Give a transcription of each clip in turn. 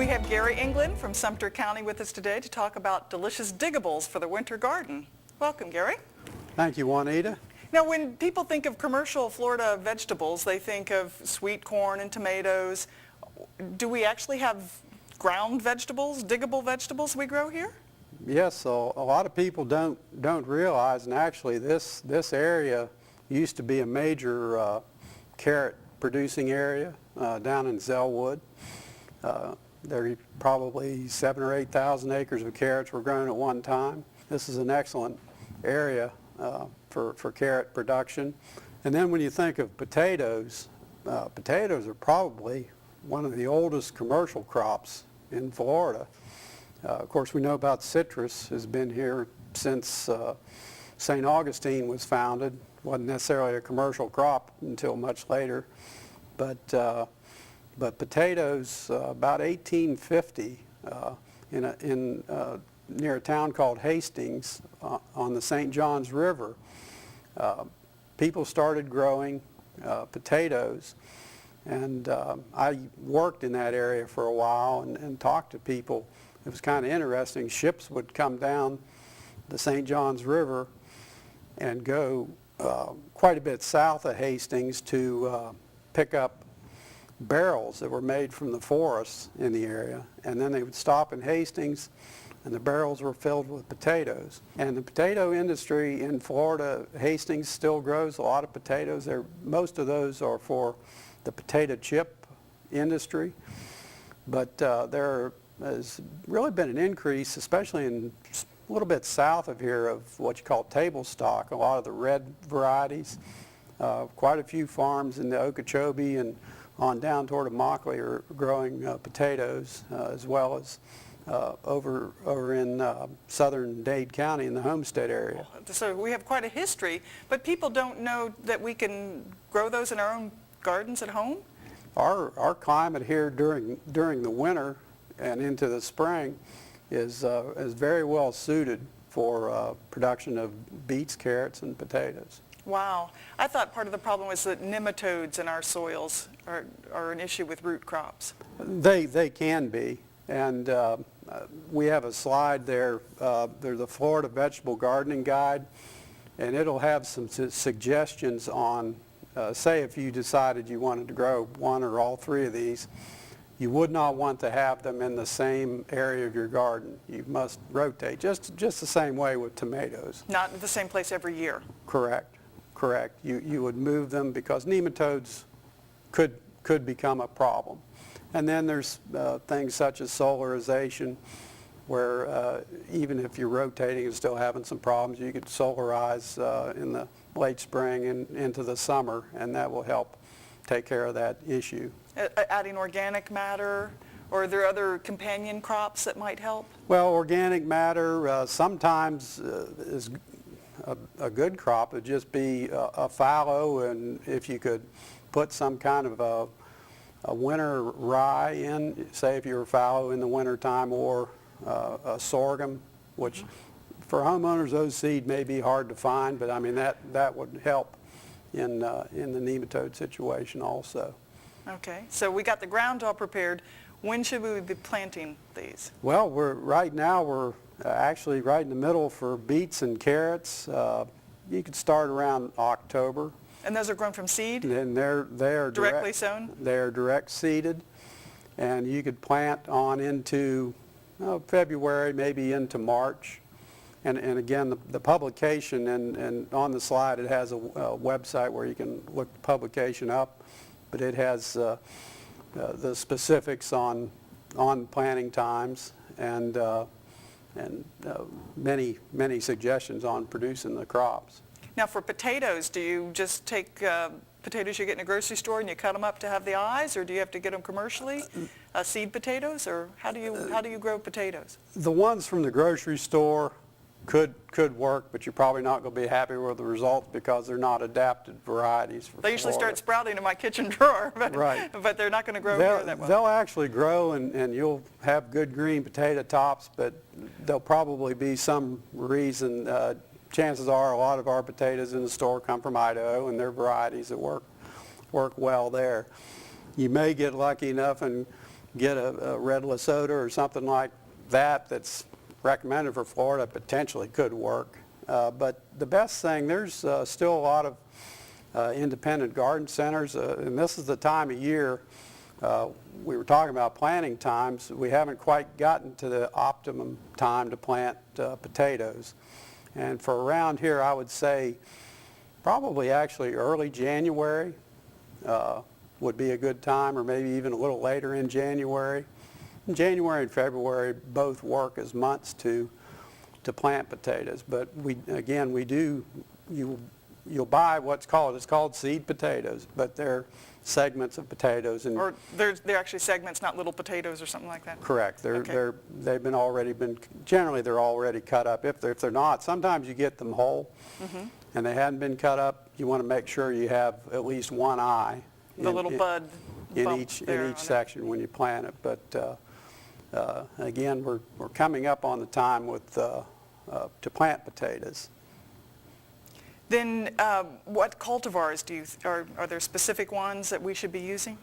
We have Gary England from Sumter County with us today to talk about delicious diggables for the winter garden. Welcome, Gary. Thank you, Juanita. Now, when people think of commercial Florida vegetables, they think of sweet corn and tomatoes. Do we actually have ground vegetables, diggable vegetables we grow here? Yes, so a lot of people don't realize, and actually this area used to be a major carrot producing area down in Zellwood. There are probably 7,000 or 8,000 acres of carrots were grown at one time. This is an excellent area for carrot production. And then when you think of potatoes, potatoes are probably one of the oldest commercial crops in Florida. Of course, we know about citrus has been here since St. Augustine was founded. Wasn't necessarily a commercial crop until much later, but potatoes about 1850 near a town called Hastings on the St. Johns River, people started growing potatoes. And I worked in that area for a while and talked to people. It was kind of interesting. Ships would come down the St. Johns River and go quite a bit south of Hastings to pick up barrels that were made from the forests in the area. And then they would stop in Hastings, and the barrels were filled with potatoes. And the potato industry in Florida, Hastings still grows a lot of potatoes. Most of those are for the potato chip industry, but there has really been an increase, especially in a little bit south of here, of what you call table stock, a lot of the red varieties. Quite a few farms in the Okeechobee and on down toward Immokalee are growing potatoes, as well as over in southern Dade County in the Homestead area. So we have quite a history, but people don't know that we can grow those in our own gardens at home? Our climate here during the winter and into the spring is very well suited for production of beets, carrots, and potatoes. Wow. I thought part of the problem was that nematodes in our soils are an issue with root crops. They can be, and we have a slide there. There's the Florida Vegetable Gardening Guide, and it'll have some suggestions on say if you decided you wanted to grow one or all three of these, you would not want to have them in the same area of your garden. You must rotate, just the same way with tomatoes. Not in the same place every year. Correct. You would move them because nematodes could become a problem. And then there's things such as solarization, where even if you're rotating and still having some problems, you could solarize in the late spring and into the summer, and that will help take care of that issue. Adding organic matter, or are there other companion crops that might help? Well, organic matter sometimes is a good crop. It would just be a fallow, and if you could put some kind of a winter rye in, say if you were fallow in the winter time, or a sorghum, which for homeowners those seed may be hard to find, but I mean that would help in the nematode situation also. Okay, so we got the ground all prepared. When should we be planting these? Well, right now we're actually right in the middle for beets and carrots. You could start around October. And those are grown from seed? And they're directly sown? They're direct seeded, and you could plant on into February, maybe into March. And again, the publication, and on the slide it has a website where you can look the publication up, but it has the specifics on planting times and many suggestions on producing the crops. Now for potatoes, do you just take potatoes you get in a grocery store and you cut them up to have the eyes, or do you have to get them commercially, seed potatoes, or how do you grow potatoes? The ones from the grocery store could work, but you're probably not going to be happy with the results because they're not adapted varieties for They usually Florida. start sprouting in my kitchen drawer, but, right. but they're not going to grow here that well. They'll actually grow, and you'll have good green potato tops, but there'll probably be some reason. Chances are a lot of our potatoes in the store come from Idaho, and they're varieties that work well there. You may get lucky enough and get a red Lesotho or something like that that's recommended for Florida, potentially could work. But the best thing, there's still a lot of independent garden centers, and this is the time of year, we were talking about planting times, we haven't quite gotten to the optimum time to plant potatoes. And for around here, I would say probably actually early January would be a good time, or maybe even a little later in January. January and February both work as months to plant potatoes, but you'll buy it's called seed potatoes, but they're segments of potatoes. And Or they're actually segments, not little potatoes or something like that? correct. Okay. Generally they're already cut up. If they're not, sometimes you get them whole and they hadn't been cut up. You want to make sure you have at least one eye. The little bud in bump each there on it. section when you plant it. But again, we're coming up on the time to plant potatoes. Then what cultivars are there specific ones that we should be using?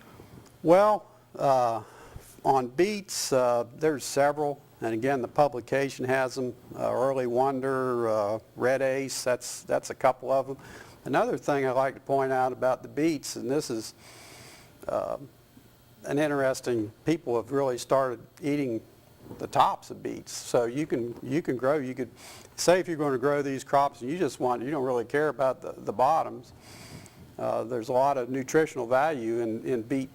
Well, on beets, there's several, and again, the publication has them. Early Wonder, Red Ace, that's a couple of them. Another thing I'd like to point out about the beets, and this is an interesting, people have really started eating the tops of beets. So you can say if you're going to grow these crops and you don't really care about the bottoms, there's a lot of nutritional value in beet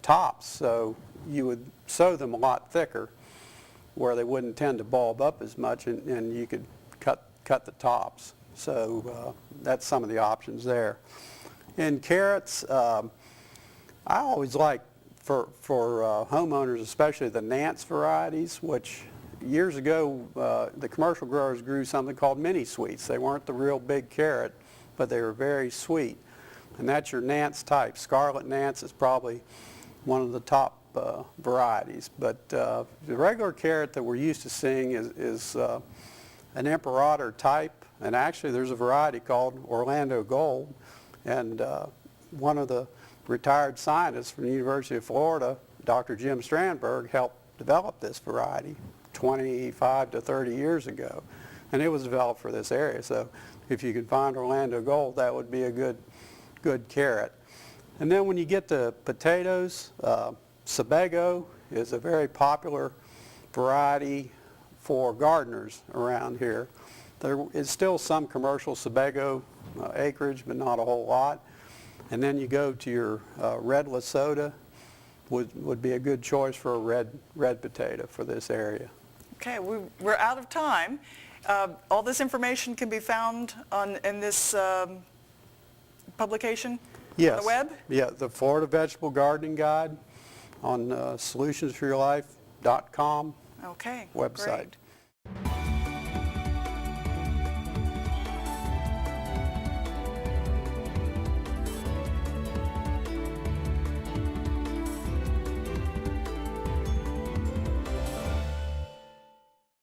tops, so you would sow them a lot thicker where they wouldn't tend to bulb up as much, and you could cut the tops. So that's some of the options there. In carrots, I always like for homeowners, especially the Nance varieties, which years ago the commercial growers grew something called mini sweets. They weren't the real big carrot, but they were very sweet. And that's your Nance type. Scarlet Nance is probably one of the top varieties. But the regular carrot that we're used to seeing is an Imperator type. And actually there's a variety called Orlando Gold. And one of the retired scientists from the University of Florida, Dr. Jim Strandberg, helped develop this variety 25 to 30 years ago. And it was developed for this area. So if you could find Orlando Gold, that would be a good carrot. And then when you get to potatoes, Sebago is a very popular variety for gardeners around here. There is still some commercial Sebago acreage, but not a whole lot. And then you go to your red Lesotho, would be a good choice for a red potato for this area. Okay, we're out of time. All this information can be found in this publication Yes. on the web? Yeah, the Florida Vegetable Gardening Guide on solutionsforyourlife.com Okay, website. great.